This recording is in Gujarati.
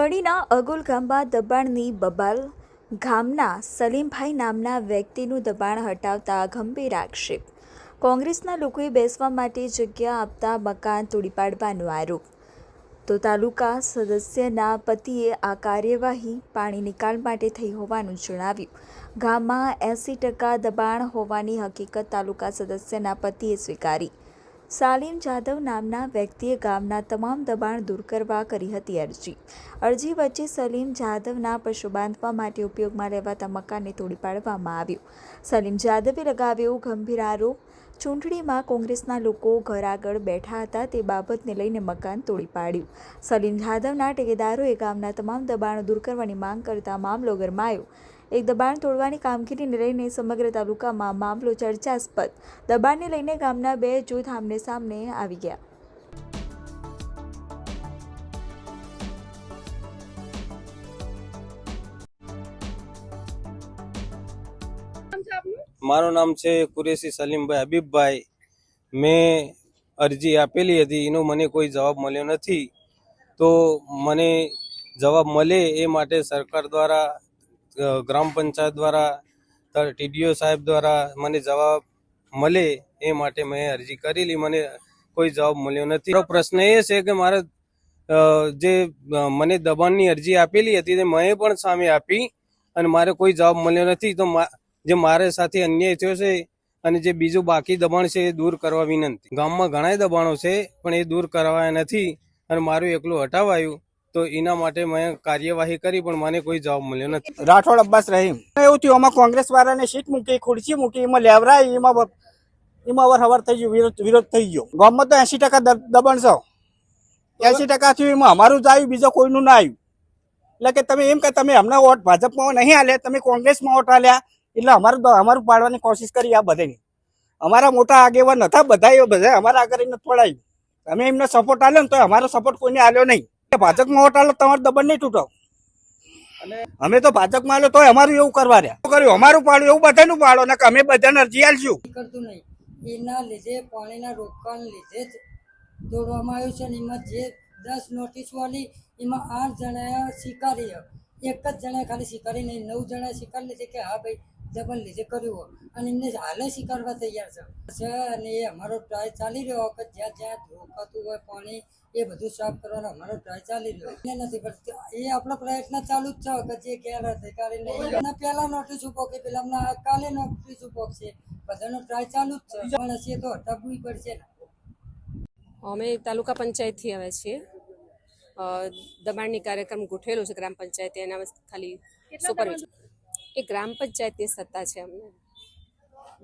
કડીના અગોલ ગામમાં દબાણની બબાલ. ગામના સલીમભાઈ નામના વ્યક્તિનું દબાણ હટાવતા ગંભીર આક્ષેપ. કોંગ્રેસના લોકોએ બેસવા માટે જગ્યા આપતા મકાન તોડી પાડવાનો આરોપ. તો તાલુકા સદસ્યના પતિએ આ કાર્યવાહી પાણી નિકાલ માટે થઈ હોવાનું જણાવ્યું. ગામમાં 80% દબાણ હોવાની હકીકત તાલુકા સદસ્યના પતિએ સ્વીકારી. સાલીમ જાદવ નામના વ્યક્તિએ ગામના તમામ દબાણ દૂર કરવા કરી હતી અરજી વચ્ચે સલીમ જાદવના પશુ બાંધવા માટે ઉપયોગમાં લેવાતા મકાનને તોડી પાડવામાં આવ્યું. સલીમ જાદવે લગાવ્યો ગંભીર આરોપ. ચૂંટણીમાં કોંગ્રેસના લોકો ઘર આગળ બેઠા હતા તે બાબતને લઈને મકાન તોડી પાડ્યું. સલીમ જાદવના ટેકેદારોએ ગામના તમામ દબાણો દૂર કરવાની માંગ કરતા મામલો ગરમાયો. એક દબાણ તોડવાની કામગીરીને લઈને સમગ્ર તાલુકામાં મામલો ચર્ચાસ્પદ. દબાણને લઈને ગામના બે જૂથ આમને સામને આવી ગયા. મારું નામ છે કુરેશી સલીમભાઈ હબીબભાઈ. મેં અરજી આપેલી હતી, એનો મને કોઈ જવાબ મળ્યો નથી. તો મને જવાબ મળે એ માટે સરકાર દ્વારા, ગ્રામ પંચાયત દ્વારા, ટીડીઓ સાહેબ દ્વારા મને જવાબ મળે એ માટે મેં અરજી કરેલી. મને કોઈ જવાબ મળ્યો નથી. મારો પ્રશ્ન એ છે કે મારે જે મને દબાણની અરજી આપેલી હતી તે મેં પણ સામે આપી અને મારે કોઈ જવાબ મળ્યો નથી. તો જે મારે સાથે અન્યાય થયો છે અને જે બીજું બાકી દબાણ છે એ દૂર કરવા વિનંતી. ગામમાં ઘણા દબાણો છે પણ એ દૂર કરાવાયા નથી અને મારું એકલું હટાવાયું. તો એના માટે મેં કાર્યવાહી કરી પણ મને કોઈ જવાબ મળ્યો નથી. રાઠોડ અબ્બાસ રહીમ. એવું થયું, આમાં કોંગ્રેસ વાળાને સીટ મૂકી, ખુરશી મૂકી, એમાં લેવરાય, એમાં અવર થઈ ગયું, વિરોધ થઈ ગયો. ગામમાં તો 80% દબાણ છે. 80% થયું, એમાં અમારું જ આવ્યું, બીજો કોઈનું ના આવ્યું. એટલે કે તમે એમ કે તમે હમણાં વોટ ભાજપમાં નહીં આલ્યા, તમે કોંગ્રેસમાં વોટ આલ્યા, એટલે અમારું પાડવાની કોશિશ કરી. આ બધાની અમારા મોટા આગેવાન હતા, બધા અમારા આગળ નથી પડાયું. તમે એમને સપોર્ટ આલ્યો ને તો અમારો સપોર્ટ કોઈને આલ્યો નહીં. ભાજપમાં વોટ આલો તમારું દબાણ નહીં તૂટો. અમે તો ભાજપમાં આલો તો અમારું એવું કરવા રહ્યા કર્યું, અમારું પાડું એવું બધાનું પાડો ને અમે બધાને અરજી આલશું. કરતું નહીં, એના લીધે પાણીના રોકવાના લીધે જ દોડવામાં આવ્યું છે. એમાં જે 10 નોટિસો આલી એમાં 8 જણા સ્વીકારી, એક જ જણા ખાલી સ્વીકારી નહીં, 9 જણા સ્વીકારી લીધે કે હા ભાઈ દબાણ લીધે કર્યું અને એમને હાલે સ્વીકારવા તૈયાર છે. અને એ અમારો ટ્રાય ચાલી રહ્યો કે જ્યાં જ્યાં રોકાતું હોય પાણી એ બધું સાફ કરવાનો અમારો ટ્રાય ચાલી રહ્યો. એ નથી પડતું, એ આપણો પ્રયત્ન ચાલુ જ છે કે જે ગેરઅધિકારી નહીં એના પહેલા નોટિસ પોકે, પેલા કાલે નોટિસ પોકશે, બધાનો ટ્રાય ચાલુ જ છે. પણ હશે તો હટાવવું પડશે ને. અમે તાલુકા પંચાયતથી આવે છીએ. દબાણની કાર્યક્રમ ગોઠવેલો છે ગ્રામ પંચાયતે, એના ખાલી સુપરવિઝન. એ ગ્રામ પંચાયતની સત્તા છે અમને.